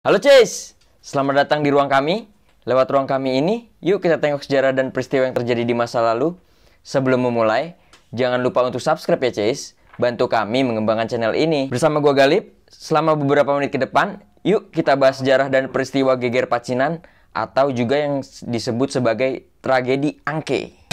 Halo Cis, selamat datang di ruang kami. Lewat ruang kami ini, yuk kita tengok sejarah dan peristiwa yang terjadi di masa lalu. Sebelum memulai, jangan lupa untuk subscribe ya Cis. Bantu kami mengembangkan channel ini. Bersama gua Galip, selama beberapa menit ke depan, yuk kita bahas sejarah dan peristiwa geger Pacinan atau juga yang disebut sebagai tragedi Angke.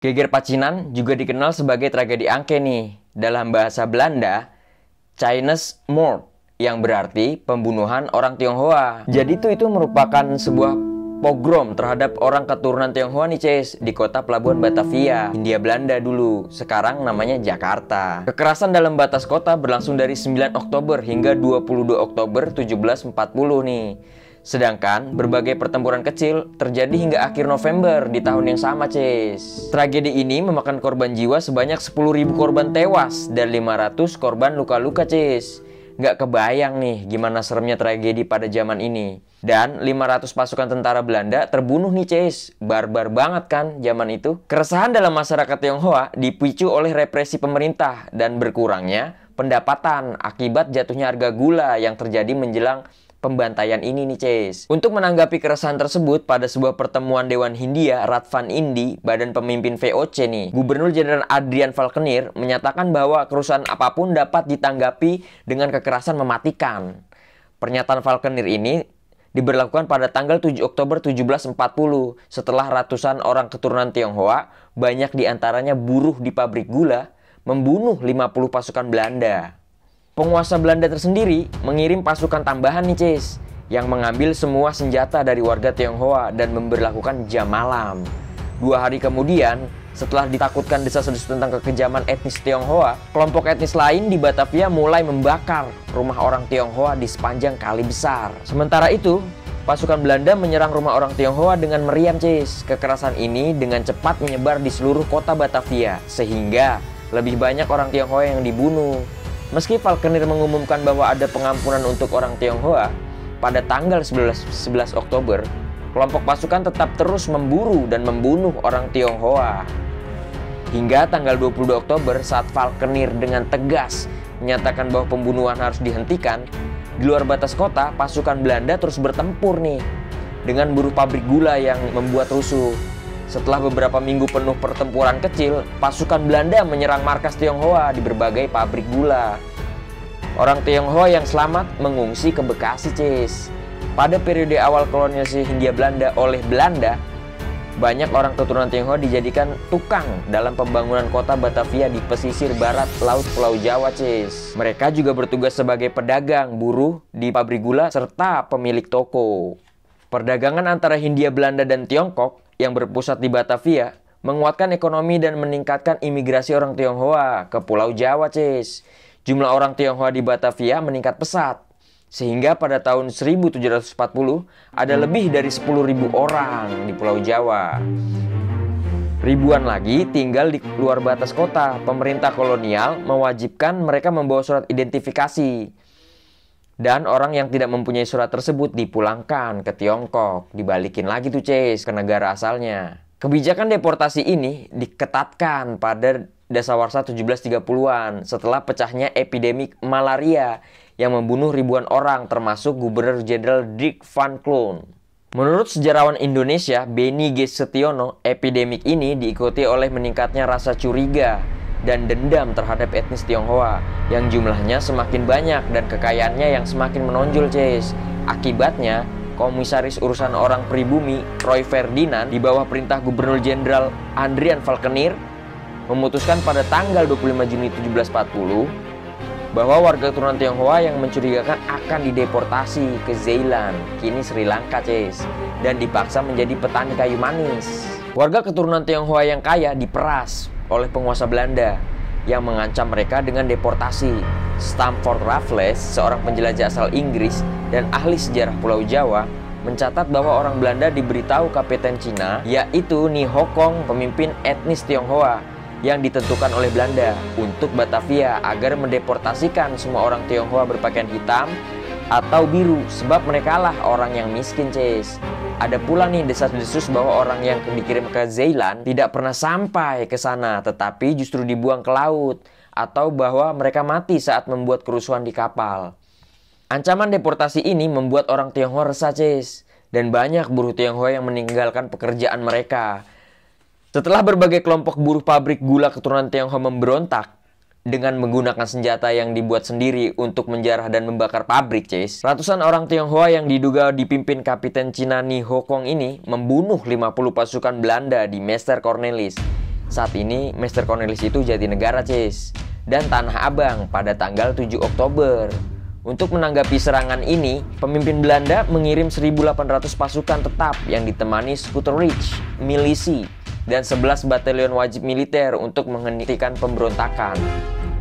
Geger Pacinan juga dikenal sebagai tragedi Angke nih. Dalam bahasa Belanda, Chinese Moord, yang berarti pembunuhan orang Tionghoa. Jadi itu merupakan sebuah pogrom terhadap orang keturunan Tionghoa nih Cis, di kota pelabuhan Batavia, Hindia Belanda dulu. Sekarang namanya Jakarta. Kekerasan dalam batas kota berlangsung dari 9 Oktober hingga 22 Oktober 1740 nih. Sedangkan berbagai pertempuran kecil terjadi hingga akhir November di tahun yang sama, Cis. Tragedi ini memakan korban jiwa sebanyak 10.000 korban tewas dan 500 korban luka-luka, Cis. Nggak kebayang nih gimana seremnya tragedi pada zaman ini. Dan 500 pasukan tentara Belanda terbunuh nih, Cis. Barbar banget kan zaman itu. Keresahan dalam masyarakat Tionghoa dipicu oleh represi pemerintah dan berkurangnya pendapatan akibat jatuhnya harga gula yang terjadi menjelang pembantaian ini nih Cis. Untuk menanggapi keresahan tersebut, pada sebuah pertemuan Dewan Hindia, Radvan Indi, badan pemimpin VOC nih, Gubernur Jenderal Adrian Falkenir menyatakan bahwa kerusuhan apapun dapat ditanggapi dengan kekerasan mematikan. Pernyataan Falkenir ini diberlakukan pada tanggal 7 Oktober 1740 setelah ratusan orang keturunan Tionghoa, banyak diantaranya buruh di pabrik gula, membunuh 50 pasukan Belanda. Penguasa Belanda tersendiri mengirim pasukan tambahan nih Cis, yang mengambil semua senjata dari warga Tionghoa dan memberlakukan jam malam. 2 hari kemudian, setelah ditakutkan desas-desus tentang kekejaman etnis Tionghoa, kelompok etnis lain di Batavia mulai membakar rumah orang Tionghoa di sepanjang kali besar. Sementara itu, pasukan Belanda menyerang rumah orang Tionghoa dengan meriam Cis. Kekerasan ini dengan cepat menyebar di seluruh kota Batavia, sehingga lebih banyak orang Tionghoa yang dibunuh. Meski Falkenir mengumumkan bahwa ada pengampunan untuk orang Tionghoa, pada tanggal 11 Oktober, kelompok pasukan tetap terus memburu dan membunuh orang Tionghoa. Hingga tanggal 22 Oktober saat Falkenir dengan tegas menyatakan bahwa pembunuhan harus dihentikan, di luar batas kota pasukan Belanda terus bertempur nih dengan buruh pabrik gula yang membuat rusuh. Setelah beberapa minggu penuh pertempuran kecil, pasukan Belanda menyerang markas Tionghoa di berbagai pabrik gula. Orang Tionghoa yang selamat mengungsi ke Bekasi, Cis. Pada periode awal kolonialisasi Hindia Belanda oleh Belanda, banyak orang keturunan Tionghoa dijadikan tukang dalam pembangunan kota Batavia di pesisir barat laut Pulau Jawa, Cis. Mereka juga bertugas sebagai pedagang, buruh di pabrik gula, serta pemilik toko. Perdagangan antara Hindia Belanda dan Tiongkok yang berpusat di Batavia menguatkan ekonomi dan meningkatkan imigrasi orang Tionghoa ke Pulau Jawa, Cis. Jumlah orang Tionghoa di Batavia meningkat pesat, sehingga pada tahun 1740 ada lebih dari 10.000 orang di Pulau Jawa. Ribuan lagi tinggal di luar batas kota. Pemerintah kolonial mewajibkan mereka membawa surat identifikasi. Dan orang yang tidak mempunyai surat tersebut dipulangkan ke Tiongkok, dibalikin lagi tuh Cis ke negara asalnya. Kebijakan deportasi ini diketatkan pada dasawarsa 1730-an setelah pecahnya epidemi malaria yang membunuh ribuan orang termasuk Gubernur Jenderal Dirk van Cloon. Menurut sejarawan Indonesia Beni G. Setiono, epidemik ini diikuti oleh meningkatnya rasa curiga dan dendam terhadap etnis Tionghoa yang jumlahnya semakin banyak dan kekayaannya yang semakin menonjol, Cis. Akibatnya, Komisaris Urusan Orang Pribumi Roy Ferdinand di bawah perintah Gubernur Jenderal Adrian Falkenir memutuskan pada tanggal 25 Juni 1740 bahwa warga keturunan Tionghoa yang mencurigakan akan dideportasi ke Ceylon, kini Sri Lanka, Cis, dan dipaksa menjadi petani kayu manis. Warga keturunan Tionghoa yang kaya diperas oleh penguasa Belanda yang mengancam mereka dengan deportasi. Stamford Raffles, seorang penjelajah asal Inggris dan ahli sejarah Pulau Jawa, mencatat bahwa orang Belanda diberitahu kapten Cina, yaitu Ni Hokong, pemimpin etnis Tionghoa, yang ditentukan oleh Belanda untuk Batavia agar mendeportasikan semua orang Tionghoa berpakaian hitam atau biru, sebab mereka lah orang yang miskin, Cis. Ada pula nih desas-desus bahwa orang yang dikirim ke Zeeland tidak pernah sampai ke sana, tetapi justru dibuang ke laut, atau bahwa mereka mati saat membuat kerusuhan di kapal. Ancaman deportasi ini membuat orang Tionghoa resah, Cis, dan banyak buruh Tionghoa yang meninggalkan pekerjaan mereka. Setelah berbagai kelompok buruh pabrik gula keturunan Tionghoa memberontak dengan menggunakan senjata yang dibuat sendiri untuk menjarah dan membakar pabrik, Cis, ratusan orang Tionghoa yang diduga dipimpin Kapiten Cina Ni Ho Kong ini membunuh 50 pasukan Belanda di Meester Cornelis. Saat ini Meester Cornelis itu Jatinegara, Cis, dan Tanah Abang pada tanggal 7 Oktober. Untuk menanggapi serangan ini, pemimpin Belanda mengirim 1.800 pasukan tetap yang ditemani Schutterich, milisi, dan 11 batalion wajib militer untuk menghentikan pemberontakan.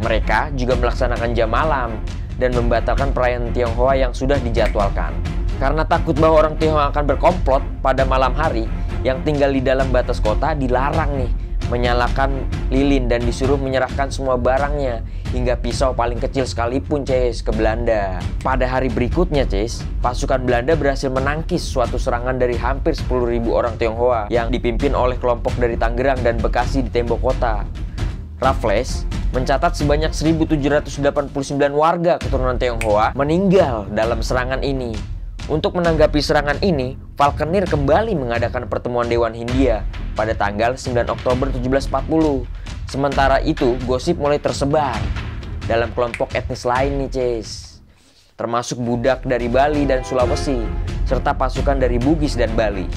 Mereka juga melaksanakan jam malam dan membatalkan perayaan Tionghoa yang sudah dijadwalkan. Karena takut bahwa orang Tionghoa akan berkomplot pada malam hari, yang tinggal di dalam batas kota dilarang nih menyalakan lilin dan disuruh menyerahkan semua barangnya, hingga pisau paling kecil sekalipun, Cis, ke Belanda. Pada hari berikutnya, Cis, pasukan Belanda berhasil menangkis suatu serangan dari hampir 10.000 orang Tionghoa yang dipimpin oleh kelompok dari Tangerang dan Bekasi di tembok kota. Raffles mencatat sebanyak 1.789 warga keturunan Tionghoa meninggal dalam serangan ini. Untuk menanggapi serangan ini, Falkenir kembali mengadakan pertemuan Dewan Hindia pada tanggal 9 Oktober 1740. Sementara itu, gosip mulai tersebar dalam kelompok etnis lain nih, Cis, termasuk budak dari Bali dan Sulawesi, serta pasukan dari Bugis dan Bali,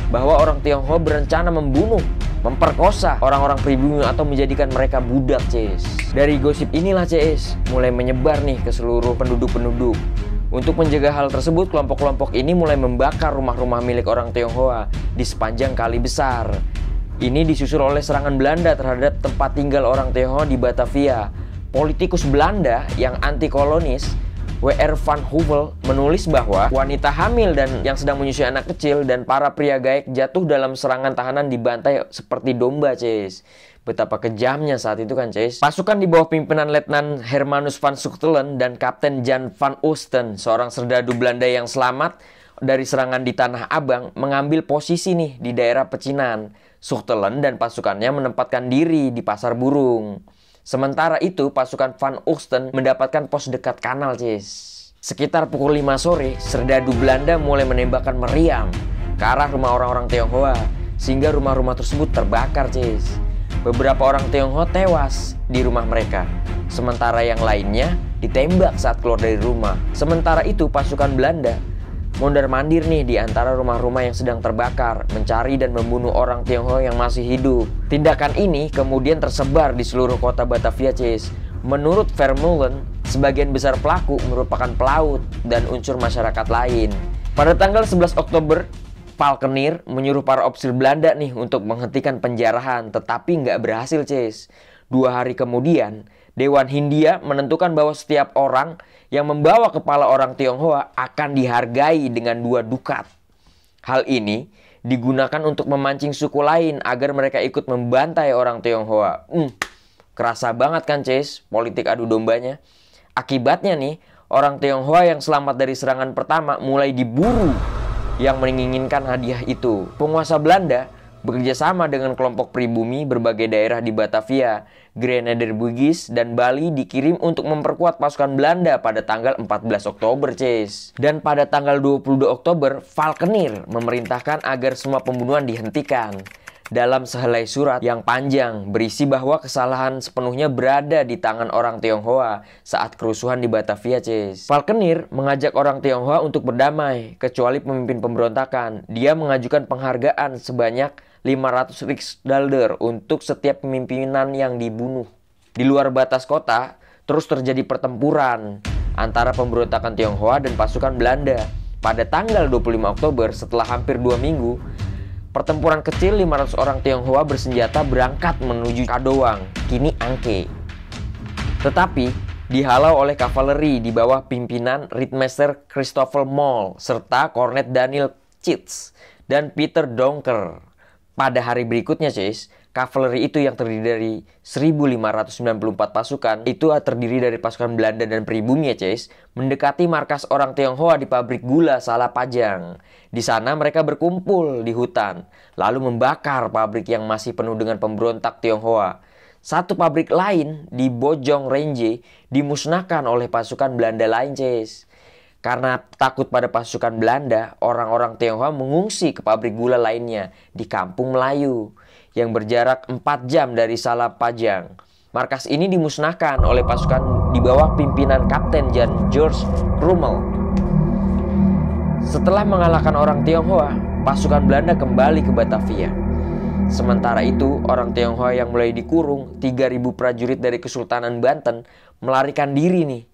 bahwa orang Tionghoa berencana membunuh, memperkosa orang-orang pribumi atau menjadikan mereka budak, Cis. Dari gosip inilah, Cis, mulai menyebar nih ke seluruh penduduk-penduduk. Untuk menjaga hal tersebut, kelompok-kelompok ini mulai membakar rumah-rumah milik orang Tionghoa di sepanjang Kali Besar. Ini disusul oleh serangan Belanda terhadap tempat tinggal orang Tionghoa di Batavia. Politikus Belanda yang anti-kolonis, W.R. van Heuvel, menulis bahwa wanita hamil dan yang sedang menyusui anak kecil dan para pria gaek jatuh dalam serangan tahanan dibantai seperti domba, Cis. Betapa kejamnya saat itu kan, Cis. Pasukan di bawah pimpinan Letnan Hermanus van Schuttelen dan Kapten Jan van Oosten, seorang serdadu Belanda yang selamat dari serangan di Tanah Abang, mengambil posisi nih di daerah pecinan. Schuttelen dan pasukannya menempatkan diri di Pasar Burung. Sementara itu, pasukan Van Oosten mendapatkan pos dekat kanal, Cis. Sekitar pukul 5 sore, serdadu Belanda mulai menembakkan meriam ke arah rumah orang-orang Tionghoa, sehingga rumah-rumah tersebut terbakar, Cis. Beberapa orang Tionghoa tewas di rumah mereka, sementara yang lainnya ditembak saat keluar dari rumah. Sementara itu, pasukan Belanda mondar-mandir nih di antara rumah-rumah yang sedang terbakar, mencari dan membunuh orang Tionghoa yang masih hidup. Tindakan ini kemudian tersebar di seluruh kota Batavia, Cis. Menurut Vermeulen, sebagian besar pelaku merupakan pelaut dan unsur masyarakat lain. Pada tanggal 11 Oktober, Falkenir menyuruh para ofisir Belanda nih untuk menghentikan penjarahan, tetapi nggak berhasil, Cis. 2 hari kemudian, Dewan Hindia menentukan bahwa setiap orang yang membawa kepala orang Tionghoa akan dihargai dengan 2 dukat. Hal ini digunakan untuk memancing suku lain agar mereka ikut membantai orang Tionghoa. Kerasa banget kan, Cis, politik adu dombanya. Akibatnya nih, orang Tionghoa yang selamat dari serangan pertama mulai diburu yang menginginkan hadiah itu. Penguasa Belanda bekerja sama dengan kelompok pribumi berbagai daerah di Batavia, Grenadier Bugis, dan Bali dikirim untuk memperkuat pasukan Belanda pada tanggal 14 Oktober, Cis. Dan pada tanggal 22 Oktober, Falkenir memerintahkan agar semua pembunuhan dihentikan. Dalam sehelai surat yang panjang berisi bahwa kesalahan sepenuhnya berada di tangan orang Tionghoa saat kerusuhan di Batavia, Cis. Falkenir mengajak orang Tionghoa untuk berdamai, kecuali pemimpin pemberontakan. Dia mengajukan penghargaan sebanyak 500 riksdaler untuk setiap pimpinan yang dibunuh. Di luar batas kota, terus terjadi pertempuran antara pemberontakan Tionghoa dan pasukan Belanda. Pada tanggal 25 Oktober, setelah hampir 2 minggu, pertempuran kecil 500 orang Tionghoa bersenjata berangkat menuju Kadowang, kini Angke. Tetapi dihalau oleh kavaleri di bawah pimpinan Rittmeister Christopher Moll serta Kornet Daniel Chitz dan Peter Donker. Pada hari berikutnya, Chase, kavaleri itu yang terdiri dari 1.594 pasukan, itu terdiri dari pasukan Belanda dan pribumi, Chase, mendekati markas orang Tionghoa di pabrik gula Salapajang. Di sana mereka berkumpul di hutan, lalu membakar pabrik yang masih penuh dengan pemberontak Tionghoa. Satu pabrik lain di Bojong Renje dimusnahkan oleh pasukan Belanda lain, Chase. Karena takut pada pasukan Belanda, orang-orang Tionghoa mengungsi ke pabrik gula lainnya di Kampung Melayu yang berjarak 4 jam dari Salapajang. Markas ini dimusnahkan oleh pasukan di bawah pimpinan Kapten Jan George Krummel. Setelah mengalahkan orang Tionghoa, pasukan Belanda kembali ke Batavia. Sementara itu, orang Tionghoa yang mulai dikurung, 3.000 prajurit dari Kesultanan Banten melarikan diri nih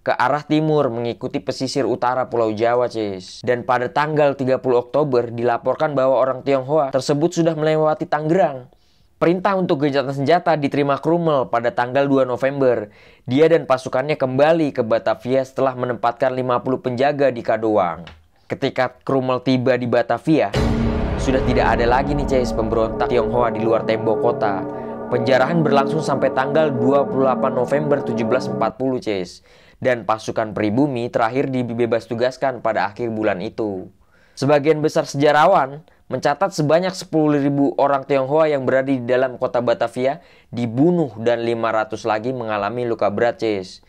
ke arah timur mengikuti pesisir utara Pulau Jawa, Cis. Dan pada tanggal 30 Oktober dilaporkan bahwa orang Tionghoa tersebut sudah melewati Tangerang. Perintah untuk gencatan senjata diterima Krummel pada tanggal 2 November. Dia dan pasukannya kembali ke Batavia setelah menempatkan 50 penjaga di Kadoang. Ketika Krummel tiba di Batavia, sudah tidak ada lagi nih, Cis, pemberontak Tionghoa di luar tembok kota. Penjarahan berlangsung sampai tanggal 28 November 1740, Cis. Dan pasukan pribumi terakhir dibebas tugaskan pada akhir bulan itu. Sebagian besar sejarawan mencatat sebanyak 10.000 orang Tionghoa yang berada di dalam kota Batavia dibunuh dan 500 lagi mengalami luka berat, Cis.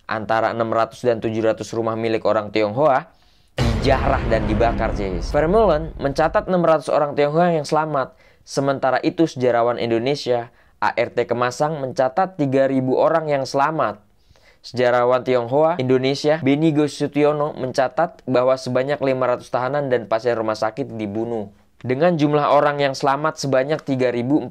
Antara 600 dan 700 rumah milik orang Tionghoa dijarah dan dibakar, Cis. Vermeulen mencatat 600 orang Tionghoa yang selamat. Sementara itu sejarawan Indonesia ART Kemasang mencatat 3.000 orang yang selamat. Sejarawan Tionghoa Indonesia Benigo Sutiono mencatat bahwa sebanyak 500 tahanan dan pasien rumah sakit dibunuh, dengan jumlah orang yang selamat sebanyak 3.431.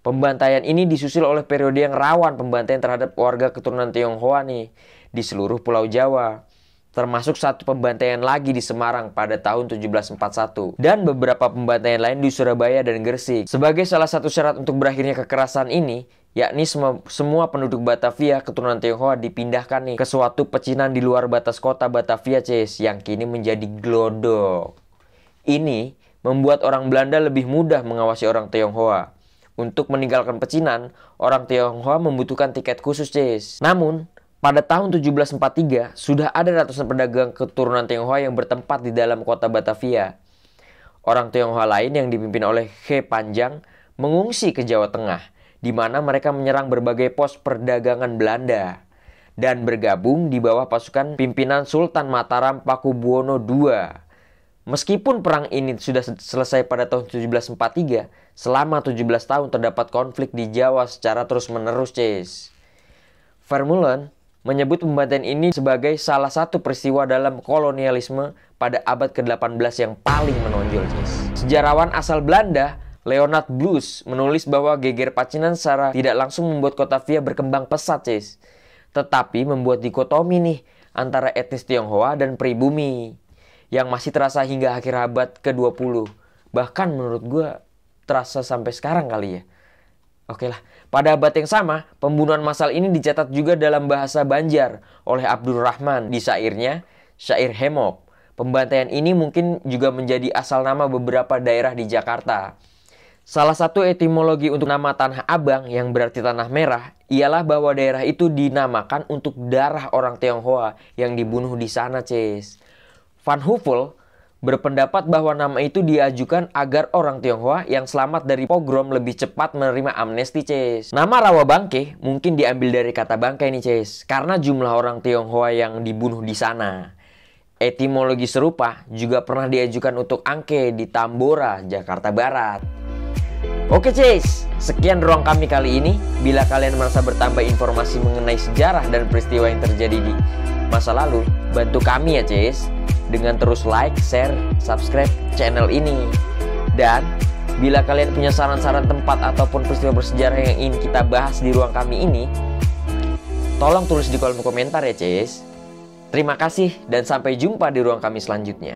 Pembantaian ini disusul oleh periode yang rawan pembantaian terhadap warga keturunan Tionghoa nih di seluruh Pulau Jawa, termasuk satu pembantaian lagi di Semarang pada tahun 1741 dan beberapa pembantaian lain di Surabaya dan Gresik. Sebagai salah satu syarat untuk berakhirnya kekerasan ini, yakni semua penduduk Batavia keturunan Tionghoa dipindahkan nih ke suatu pecinan di luar batas kota Batavia, Cis, yang kini menjadi glodok. Ini membuat orang Belanda lebih mudah mengawasi orang Tionghoa. Untuk meninggalkan pecinan, orang Tionghoa membutuhkan tiket khusus, Cis. Namun, pada tahun 1743, sudah ada ratusan pedagang keturunan Tionghoa yang bertempat di dalam kota Batavia. Orang Tionghoa lain yang dipimpin oleh He Panjang mengungsi ke Jawa Tengah, di mana mereka menyerang berbagai pos perdagangan Belanda dan bergabung di bawah pasukan pimpinan Sultan Mataram Pakubuwono II. Meskipun perang ini sudah selesai pada tahun 1743, selama 17 tahun terdapat konflik di Jawa secara terus-menerus, Cis. Vermeulen menyebut pembantaian ini sebagai salah satu peristiwa dalam kolonialisme pada abad ke-18 yang paling menonjol, Cis. Sejarawan asal Belanda Leonard Blues menulis bahwa geger Pacinan secara tidak langsung membuat kota Via berkembang pesat, Cis. Tetapi membuat dikotomi nih antara etnis Tionghoa dan pribumi yang masih terasa hingga akhir abad ke-20. Bahkan menurut gue terasa sampai sekarang kali ya. Oke lah, pada abad yang sama, pembunuhan massal ini dicatat juga dalam bahasa Banjar oleh Abdul Rahman di syairnya, Syair Hemok. Pembantaian ini mungkin juga menjadi asal nama beberapa daerah di Jakarta. Salah satu etimologi untuk nama Tanah Abang yang berarti Tanah Merah ialah bahwa daerah itu dinamakan untuk darah orang Tionghoa yang dibunuh di sana, Cis. Van Huvell berpendapat bahwa nama itu diajukan agar orang Tionghoa yang selamat dari pogrom lebih cepat menerima amnesti, Cis. Nama Rawabangke mungkin diambil dari kata bangkai nih, Cis, karena jumlah orang Tionghoa yang dibunuh di sana. Etimologi serupa juga pernah diajukan untuk Angke di Tambora, Jakarta Barat. Oke, Cis, sekian ruang kami kali ini. Bila kalian merasa bertambah informasi mengenai sejarah dan peristiwa yang terjadi di masa lalu, bantu kami ya, Cis, dengan terus like, share, subscribe channel ini. Dan bila kalian punya saran-saran tempat ataupun peristiwa bersejarah yang ingin kita bahas di ruang kami ini, tolong tulis di kolom komentar ya, Cis. Terima kasih dan sampai jumpa di ruang kami selanjutnya.